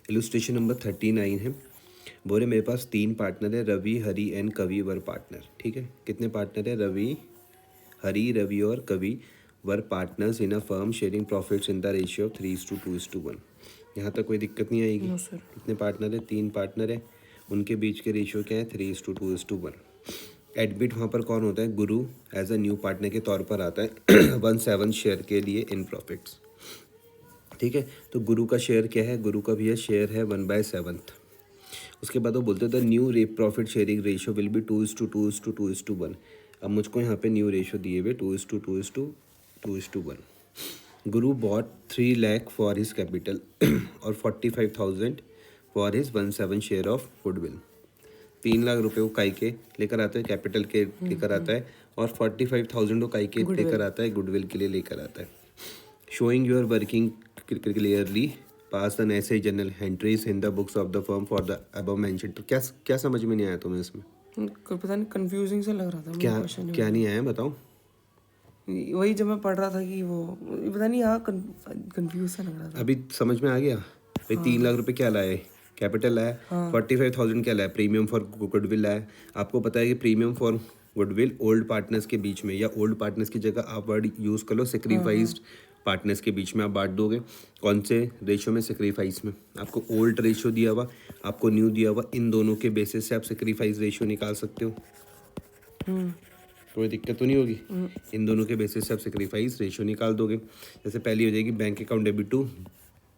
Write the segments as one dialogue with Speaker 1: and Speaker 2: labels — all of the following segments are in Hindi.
Speaker 1: इलस्ट्रेशन नंबर 39 है। बोले मेरे पास 3 पार्टनर है, रवि, हरी एंड कवि वर पार्टनर। ठीक है, कितने पार्टनर है? रवि, हरी, रवि और कवि वर partners in a firm sharing profits in the ratio of 3:2:1। यहाँ तक कोई दिक्कत नहीं आएगी।
Speaker 2: No sir.
Speaker 1: कितने पार्टनर है? 3 पार्टनर है, उनके बीच के रेशियो क्या है? 3:2:1। एडमिट वहाँ पर कौन होता है? गुरु एज अ न्यू पार्टनर के तौर पर आता है 1/7 शेयर के लिए इन प्रॉफिट्स। ठीक है, तो गुरु का शेयर क्या है? गुरु का भी शेयर है 1/7। उसके बाद वो बोलते थे न्यू रे profit sharing ratio will be 2:2:2:1। अब मुझको यहाँ पे न्यू रेशियो दिए हुए 2:2:2:1। Guru bought 3 lakh for his capital और 45,000 for his 1/7 share of goodwill. 3 lakh रुपए वो काई के लेकर आता है, कैपिटल के लेकर आता है, और 45,000 वो काई के लेकर आता है, गुडविल के लिए लेकर आता है। Showing your working clearly pass the necessary general entries in the books of the firm for the above mentioned. तो क्या क्या समझ में नहीं आया तुम्हें इसमें?
Speaker 2: पता नहीं, कंफ्यूजिंग सा लग रहा था मुझे
Speaker 1: क्या
Speaker 2: क्वेश्चन।
Speaker 1: क्या नहीं आया बताओ।
Speaker 2: वही जब मैं पढ़ रहा था कि वो पता नहीं, यहाँ कंफ्यूज सा लग रहा था।
Speaker 1: अभी समझ में आ गया भाई? 3 लाख रुपए क्या लाए? कैपिटल लाया। 45,000 क्या लाया? प्रीमियम फॉर गुडविल लाया। आपको पता है कि premium for goodwill old partners के बीच में, या ओल्ड पार्टनर्स की जगह आप वर्ड यूज़ कर लो सेक्रीफाइस्ड पार्टनर्स के बीच में आप बांट दोगे। कौन से रेशियो में? सेक्रीफाइस में। आपको ओल्ड रेशियो दिया हुआ, आपको न्यू दिया हुआ, इन दोनों के बेसिस से आप सेक्रीफाइस रेशियो निकाल सकते हो। कोई दिक्कत तो नहीं होगी। इन दोनों के बेसिस से आप सेक्रीफाइस रेशियो निकाल दोगे। जैसे पहली हो जाएगी bank account debit to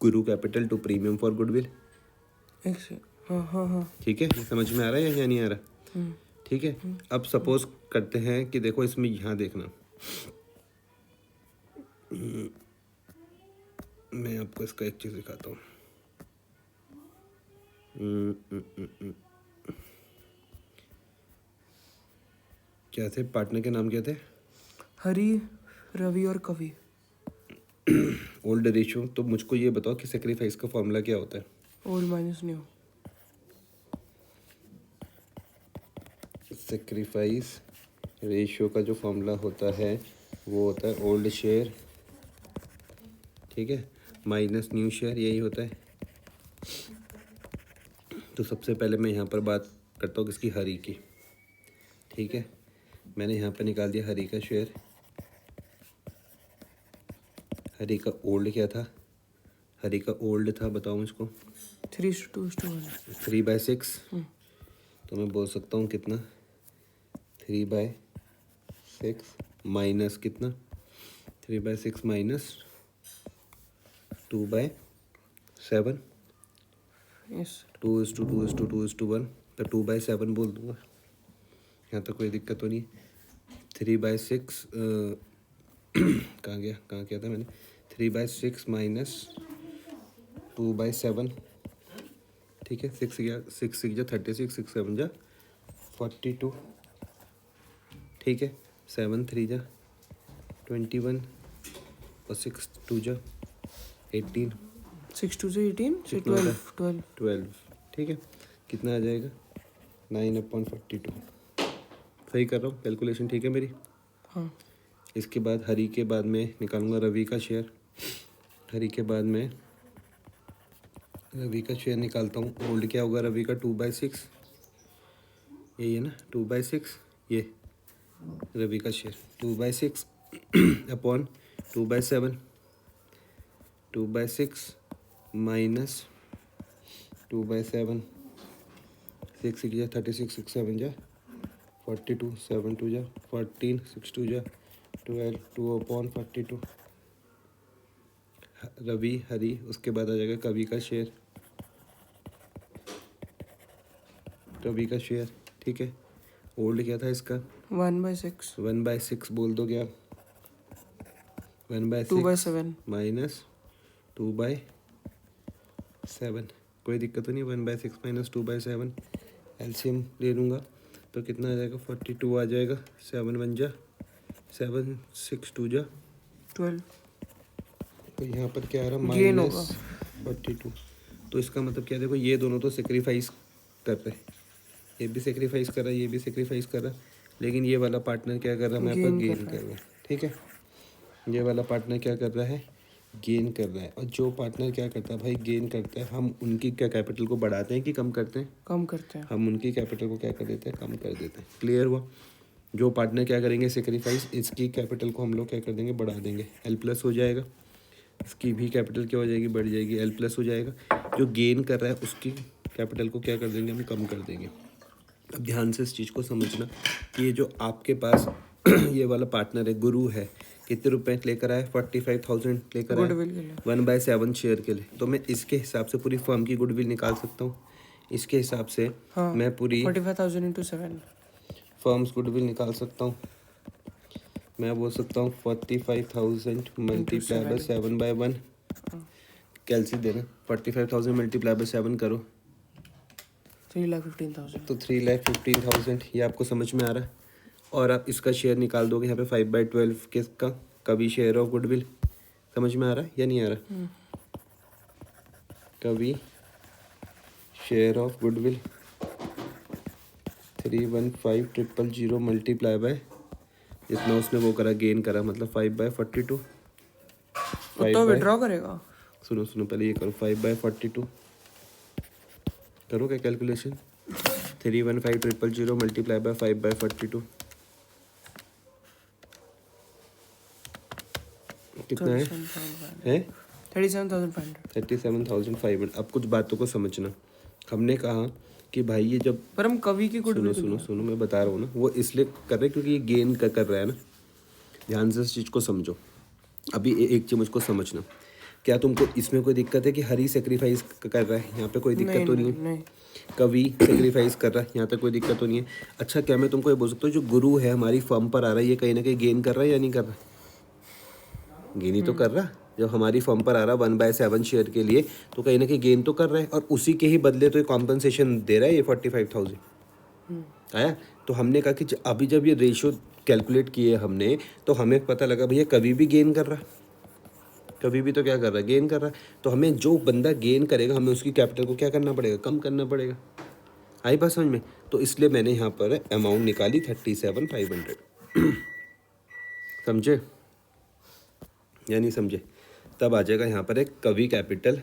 Speaker 1: Guru capital to premium for goodwill.
Speaker 2: हाँ।
Speaker 1: ठीक है, ये समझ में आ रहा है या नहीं आ रहा? ठीक है, अब सपोज करते हैं कि देखो इसमें यहाँ देखना, मैं आपको इसका एक चीज़ दिखाता हूँ। क्या थे पार्टनर के नाम? क्या थे?
Speaker 2: हरी, रवि और कवि।
Speaker 1: Old ratio. तो मुझको ये बताओ कि सेक्रीफाइस का फॉर्मूला क्या होता है?
Speaker 2: Old minus new.
Speaker 1: Sacrifice ratio का जो फॉर्मूला होता है वो होता है ओल्ड शेयर, ठीक है, माइनस न्यू शेयर, यही होता है। तो सबसे पहले मैं यहाँ पर बात करता हूँ किसकी? हरी की। ठीक है, मैंने यहाँ पर निकाल दिया हरी का शेयर। हरी का ओल्ड क्या था? हरी का ओल्ड था, बताओ मुझको।
Speaker 2: 3:2:1।
Speaker 1: 3/6। तो मैं बोल सकता हूँ कितना? 3/6 माइनस कितना? 3/6 माइनस 2/7।
Speaker 2: यस।
Speaker 1: 2:2:2:1, तो 2/7 बोल दूँगा। यहाँ तक कोई दिक्कत तो नहीं। 3/6 कहाँ किया था मैंने? 3/6 माइनस 2/7। ठीक है, 6 गया, 6 6 जा 36, 6 7 जा 42। ठीक है, 7 3 जा 21 और 6 2 जा 18।
Speaker 2: 6 से 18 से
Speaker 1: कितना होता है?
Speaker 2: 12।
Speaker 1: 12। ठीक है, कितना आ जाएगा? 9/42। सही कर रहा हूँ कैलकुलेशन? ठीक है मेरी?
Speaker 2: हाँ।
Speaker 1: इसके बाद हरी के बाद में निकालूंगा रवि का शेयर। हरी के बाद में रवि का शेयर निकालता हूँ। ओल्ड क्या होगा रवि का? 2/6, यही है ना? 2/6 ये रवि का शेयर 2/6 अपॉन 2/7। 2/6 माइनस 2/7। 6 6 जा 36, 6 7 जा 42, 7 2 जा 14, 6 2 जा 12, 2/42। रवि, हरी, उसके बाद आ जाएगा कवि का शेयर। कवि का शेयर, ठीक है। ओल्ड क्या था इसका?
Speaker 2: 1/6।
Speaker 1: 1/6 बोल दो क्या? 1/6
Speaker 2: 2/7।
Speaker 1: माइनस 2/7। कोई दिक्कत तो नहीं। 1/6 माइनस 2/7 एलसीएम ले लूँगा तो कितना आ जाएगा? 42 आ जाएगा। 7 1 जा 7, 6 2 जा
Speaker 2: 12।
Speaker 1: तो यहाँ पर क्या आ रहा?
Speaker 2: Gain
Speaker 1: minus 42। तो इसका मतलब क्या? देखो ये दोनों तो सेक्रीफाइस कर रहे हैं, ये भी सेक्रीफाइस कर रहा है, ये भी सेक्रीफाइस कर रहा है, लेकिन ये वाला पार्टनर क्या कर रहा है? हमारे पास
Speaker 2: Gain कर
Speaker 1: गेन
Speaker 2: रहा
Speaker 1: कर
Speaker 2: है।
Speaker 1: रहा है। ठीक है, ये वाला पार्टनर क्या कर रहा है? गेन कर रहा है, और जो पार्टनर क्या करता है भाई, गेन करता है, हम उनकी क्या कैपिटल को बढ़ाते हैं कि कम करते हैं?
Speaker 2: कम करते हैं।
Speaker 1: हम उनकी कैपिटल को क्या कर देते हैं? कम कर देते हैं। क्लियर हुआ? जो पार्टनर क्या करेंगे सेक्रीफाइस, इसकी कैपिटल को हम लोग क्या कर देंगे? बढ़ा देंगे, एल प्लस हो जाएगा। इसकी भी कैपिटल क्या हो जाएगी? बढ़ जाएगी, एल प्लस हो जाएगा। जो गेन कर रहा है उसकी कैपिटल को क्या कर देंगे? हम कम कर देंगे। अब ध्यान से इस चीज़ को समझना कि ये जो आपके पास ये वाला पार्टनर है, गुरु है, कितने रुपए लेकर आया? 45,000 लेकर आया
Speaker 2: गुडविल के लिए
Speaker 1: 1/7 शेयर के लिए। तो मैं इसके हिसाब से पूरी फर्म की गुडविल निकाल सकता हूँ। इसके हिसाब से
Speaker 2: हाँ,
Speaker 1: मैं पूरी
Speaker 2: 45,000 into 7।
Speaker 1: फर्म्स गुडविल निकाल सकता हूँ। मैं बोल सकता हूँ 45,000 मल्टीप्लाई बाय 7/1। कैलसी देना, 45,000 मल्टीप्लाई बाय 7 करो
Speaker 2: 3,15,000।
Speaker 1: तो 3,15,000। ये आपको समझ में आ रहा है? और आप इसका शेयर निकाल दोगे यहाँ पे 5/12 किसका? कभी शेयर ऑफ गुडविल। समझ में आ रहा है या नहीं आ रहा? कभी share of goodwill 315,000 multiply by जितना उसने वो करा, गेन करा, मतलब 5/42।
Speaker 2: तो विड्रॉ करेगा।
Speaker 1: सुनो पहले ये करो, 5/42 करो क्या कैलकुलेशन? 315,000 मल्टीप्लाई बाय 5/42 कितना है?
Speaker 2: 37,500।
Speaker 1: 37,500। अब कुछ बातों को समझना। हमने कहा कि भाई ये जब
Speaker 2: पर हम कवि की गुडविल
Speaker 1: सुनो मैं बता रहा हूँ ना, वो इसलिए कर रहे हैं क्योंकि ये गेन कर रहा है ना। ध्यान से इस चीज़ को समझो। अभी एक चीज़ मुझको समझना, क्या तुमको इसमें कोई दिक्कत है कि हरी सेक्रीफाइस कर रहा है? यहाँ पे कोई दिक्कत तो नहीं है।
Speaker 2: नहीं।
Speaker 1: कवि सेक्रीफाइस कर रहा है, यहाँ तक कोई दिक्कत तो नहीं है। अच्छा, क्या मैं तुमको ये बोल सकता हूँ जो गुरु है हमारी फर्म पर आ रहा है, ये कहीं ना कहीं गेन कर रहा है या नहीं कर रहा? गेन ही तो कर रहा। जब हमारी फर्म पर आ रहा 1/7 शेयर के लिए, तो कहीं ना कहीं गेन तो कर रहा है, और उसी के ही बदले तो ये कॉम्पनसेशन दे रहा है, ये 45,000 आया। तो हमने कहा कि अभी जब ये रेशियो कैलकुलेट किए हमने, तो हमें पता लगा भैया कभी भी गेन कर रहा, कभी भी तो क्या कर रहा है? गेन कर रहा है। तो हमें जो बंदा गेन करेगा, हमें उसकी कैपिटल को क्या करना पड़ेगा? कम करना पड़ेगा। आई बात समझ में? तो इसलिए मैंने यहाँ पर अमाउंट निकाली 37,500। समझे या नहीं समझे? तब आ जाएगा यहाँ पर एक कवि कैपिटल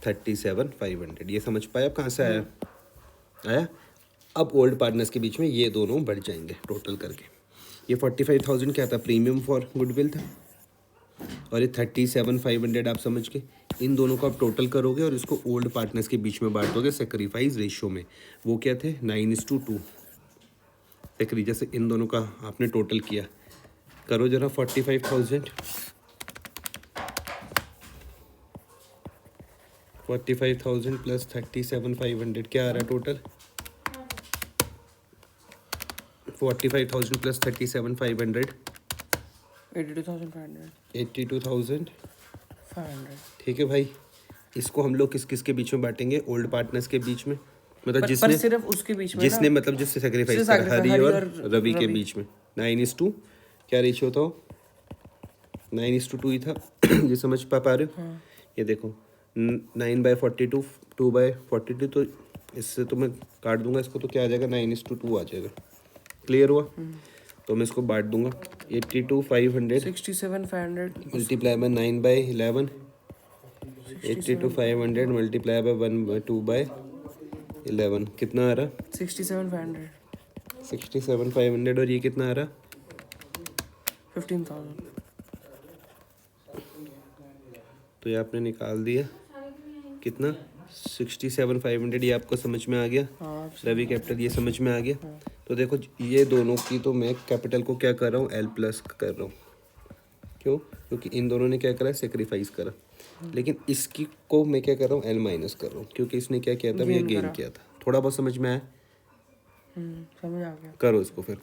Speaker 1: 37,500। ये समझ पाए आप कहाँ से आया? आया। अब ओल्ड पार्टनर्स के बीच में ये दोनों बढ़ जाएंगे टोटल करके। ये 45,000 क्या था? प्रीमियम फॉर गुडविल था, और ये 37,500 आप समझ के इन दोनों को आप टोटल करोगे और इसको ओल्ड पार्टनर्स के बीच में बांट दोगे सेक्रीफाइस रेशियो में। वो क्या थे? 9:2 सेक्री। जैसे इन दोनों का आपने टोटल किया, करो जरा 45,000 प्लस 37,500 क्या आ रहा है टोटल? 45,000 प्लस 37,500
Speaker 2: 82,500।
Speaker 1: 82,500। ठीक है भाई। इसको हम लोग किस किस के बीच में बांटेंगे? ओल्ड पार्टनर्स के बीच में, मतलब
Speaker 2: पर
Speaker 1: जिसने
Speaker 2: सिर्फ उसके बीच में
Speaker 1: जिसने
Speaker 2: ना,
Speaker 1: मतलब जिससे सेक्रीफाइस
Speaker 2: जिससे
Speaker 1: करा, हरी और रवि के बीच में 9:2 क्या रेशियो था? 9:2 ही था। ये समझ पा रहे हो? ये देखो 9/42 2/42, तो इससे तो मैं काट दूंगा इसको, तो क्या आ जाएगा? 9:2 आ जाएगा। क्लियर हुआ? तो मैं इसको बांट दूंगा 82,500
Speaker 2: 67,500
Speaker 1: मल्टीप्लाई बाय 9/11, 82,500 मल्टीप्लाई बाय 2/11 कितना आ रहा?
Speaker 2: 67,500
Speaker 1: 67,500। और ये कितना आ रहा?
Speaker 2: 15,000।
Speaker 1: तो ये आपने निकाल दिया कितना? 67,500। ये आपको समझ में आ गया?
Speaker 2: हाँ।
Speaker 1: रवि कैपिटल ये समझ में आ गया? तो देखो ये दोनों की तो मैं कैपिटल को क्या कर रहा हूँ? एल प्लस कर रहा हूँ। क्यों? क्योंकि इन दोनों ने क्या करा? सेक्रीफाइस करा। लेकिन इसकी को मैं क्या कर रहा हूँ? एल माइनस कर रहा हूँ, क्योंकि इसने क्या किया था? ये गेन किया था। थोड़ा बहुत समझ में आया?
Speaker 2: समझ आ गया।
Speaker 1: करो इसको फिर।